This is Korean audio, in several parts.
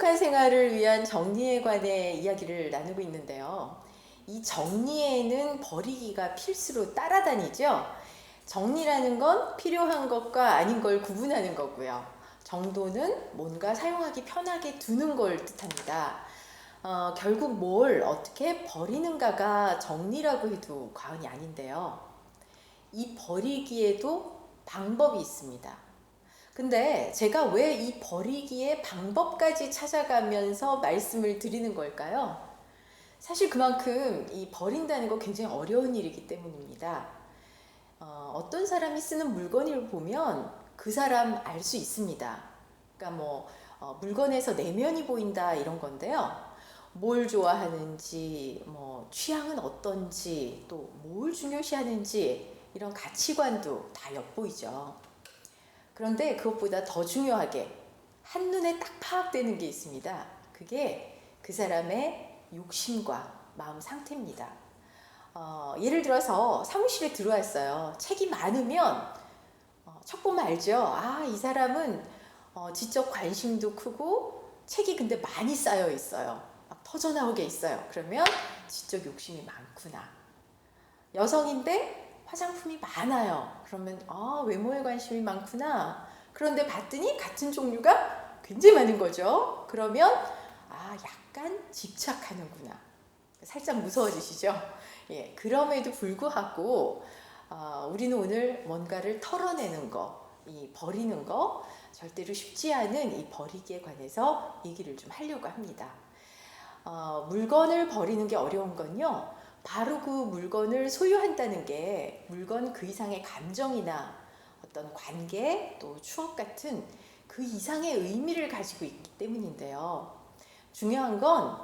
행복한 생활을 위한 정리에 관해 이야기를 나누고 있는데요. 이 정리에는 버리기가 필수로 따라다니죠. 정리라는 건 필요한 것과 아닌 걸 구분하는 거고요. 정도는 뭔가 사용하기 편하게 두는 걸 뜻합니다. 결국 뭘 어떻게 버리는가가 정리라고 해도 과언이 아닌데요. 이 버리기에도 방법이 있습니다. 근데 제가 왜 이 버리기의 방법까지 찾아가면서 말씀을 드리는 걸까요? 사실 그만큼 이 버린다는 거 굉장히 어려운 일이기 때문입니다. 어떤 사람이 쓰는 물건을 보면 그 사람 알 수 있습니다. 그러니까 물건에서 내면이 보인다 이런 건데요. 뭘 좋아하는지, 취향은 어떤지, 또 뭘 중요시하는지 이런 가치관도 다 엿보이죠. 그런데 그것보다 더 중요하게 한눈에 딱 파악되는 게 있습니다. 그게 그 사람의 욕심과 마음 상태입니다. 예를 들어서 사무실에 들어왔어요. 책이 많으면 책 보면 알죠. 이 사람은 지적 관심도 크고 책이 근데 많이 쌓여 있어요. 막 터져나오게 있어요. 그러면 지적 욕심이 많구나. 여성인데 화장품이 많아요. 그러면 외모에 관심이 많구나. 그런데 봤더니 같은 종류가 굉장히 많은 거죠. 그러면 약간 집착하는구나. 살짝 무서워지시죠? 예, 그럼에도 불구하고 우리는 오늘 뭔가를 털어내는 거, 이 버리는 거 절대로 쉽지 않은 이 버리기에 관해서 얘기를 좀 하려고 합니다. 물건을 버리는 게 어려운 건요. 바로 그 물건을 소유한다는 게 물건 그 이상의 감정이나 어떤 관계 또 추억 같은 그 이상의 의미를 가지고 있기 때문인데요. 중요한 건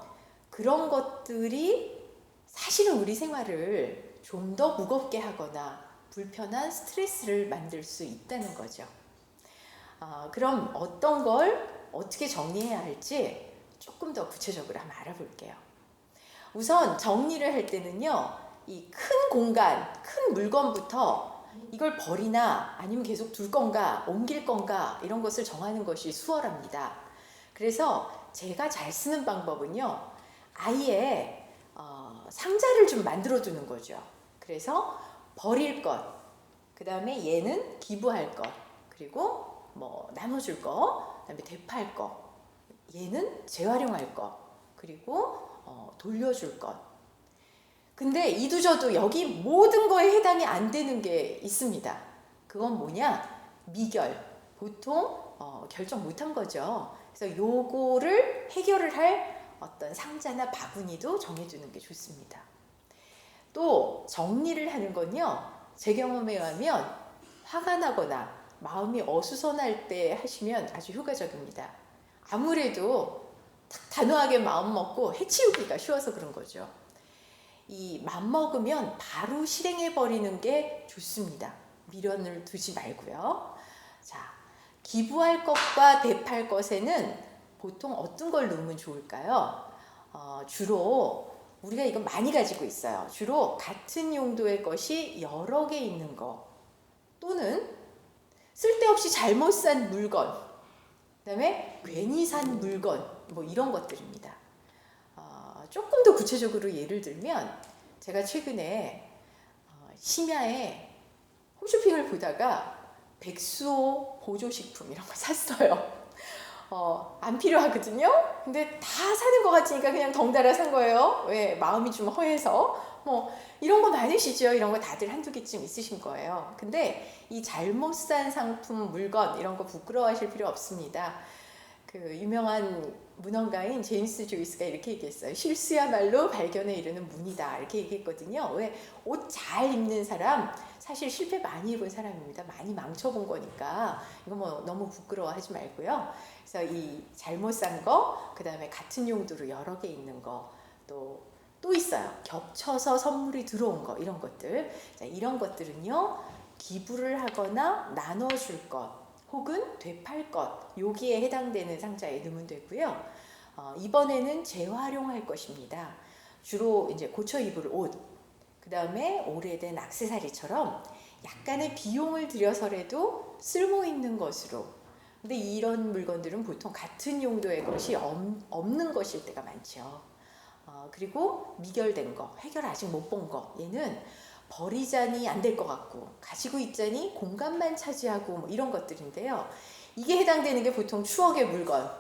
그런 것들이 사실은 우리 생활을 좀 더 무겁게 하거나 불편한 스트레스를 만들 수 있다는 거죠. 그럼 어떤 걸 어떻게 정리해야 할지 조금 더 구체적으로 한번 알아볼게요. 우선 정리를 할 때는요, 이 큰 공간, 큰 물건부터 이걸 버리나 아니면 계속 둘 건가, 옮길 건가 이런 것을 정하는 것이 수월합니다. 그래서 제가 잘 쓰는 방법은요, 아예 상자를 좀 만들어 두는 거죠. 그래서 버릴 것, 그 다음에 얘는 기부할 것, 그리고 나눠줄 것, 그 다음에 되팔 것, 얘는 재활용할 것, 그리고 돌려줄 것. 근데 이두저도 여기 모든 거에 해당이 안 되는 게 있습니다. 그건 뭐냐? 미결. 보통 결정 못한 거죠. 그래서 요거를 해결을 할 어떤 상자나 바구니도 정해주는 게 좋습니다. 또 정리를 하는 건요, 제 경험에 의하면 화가 나거나 마음이 어수선할 때 하시면 아주 효과적입니다. 아무래도 딱 단호하게 마음 먹고 해치우기가 쉬워서 그런 거죠. 이 맘먹으면 바로 실행해 버리는 게 좋습니다. 미련을 두지 말고요. 자, 기부할 것과 대팔 것에는 보통 어떤 걸 넣으면 좋을까요? 주로 우리가 이거 많이 가지고 있어요. 주로 같은 용도의 것이 여러 개 있는 거, 또는 쓸데없이 잘못 산 물건, 그 다음에 괜히 산 물건, 이런 것들입니다. 조금 더 구체적으로 예를 들면 제가 최근에 심야에 홈쇼핑을 보다가 백수호 보조식품 이런 거 샀어요. 안 필요하거든요. 근데 다 사는 것 같으니까 그냥 덩달아 산 거예요. 왜? 마음이 좀 허해서. 이런 거 많으시죠? 이런 거 다들 한두 개쯤 있으신 거예요. 근데 이 잘못 산 상품, 물건 이런 거 부끄러워하실 필요 없습니다. 그 유명한 문헌가인 제임스 조이스가 이렇게 얘기했어요. 실수야말로 발견에 이르는 문이다. 이렇게 얘기했거든요. 왜? 옷 잘 입는 사람 사실 실패 많이 해본 사람입니다. 많이 망쳐본 거니까 이거 너무 부끄러워하지 말고요. 그래서 이 잘못 산 거, 그 다음에 같은 용도로 여러 개 있는 거, 또 있어요. 겹쳐서 선물이 들어온 거, 이런 것들. 자, 이런 것들은요, 기부를 하거나 나눠줄 것, 혹은 되팔 것, 여기에 해당되는 상자에 넣으면 되고요. 이번에는 재활용할 것입니다. 주로 이제 고쳐 입을 옷, 그 다음에 오래된 액세서리처럼 약간의 비용을 들여서라도 쓸모 있는 것으로, 근데 이런 물건들은 보통 같은 용도의 것이 없는 것일 때가 많죠. 그리고 미결된 거, 해결 아직 못 본 거, 얘는 버리자니 안 될 것 같고 가지고 있자니 공간만 차지하고 뭐 이런 것들인데요. 이게 해당되는 게 보통 추억의 물건,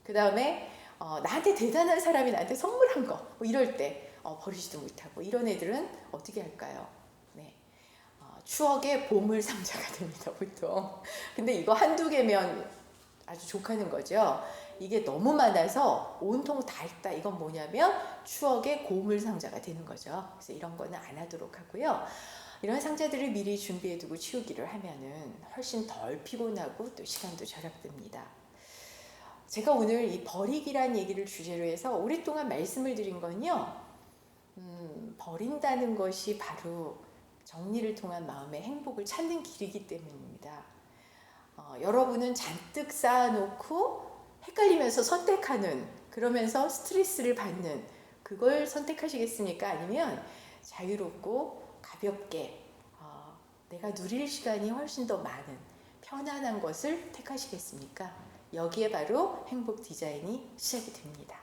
그 다음에 나한테 대단한 사람이 나한테 선물한 거, 뭐 이럴 때 버리지도 못하고 이런 애들은 어떻게 할까요? 네, 추억의 보물 상자가 됩니다, 보통. 근데 이거 한두 개면 아주 족하는 거죠. 이게 너무 많아서 온통 다 있다. 이건 뭐냐면 추억의 고물 상자가 되는 거죠. 그래서 이런 거는 안 하도록 하고요. 이런 상자들을 미리 준비해두고 치우기를 하면은 훨씬 덜 피곤하고 또 시간도 절약됩니다. 제가 오늘 이 버리기란 얘기를 주제로 해서 오랫동안 말씀을 드린 건요. 버린다는 것이 바로 정리를 통한 마음의 행복을 찾는 길이기 때문입니다. 여러분은 잔뜩 쌓아놓고 헷갈리면서 선택하는, 그러면서 스트레스를 받는 그걸 선택하시겠습니까? 아니면 자유롭고 가볍게 내가 누릴 시간이 훨씬 더 많은 편안한 것을 택하시겠습니까? 여기에 바로 행복 디자인이 시작이 됩니다.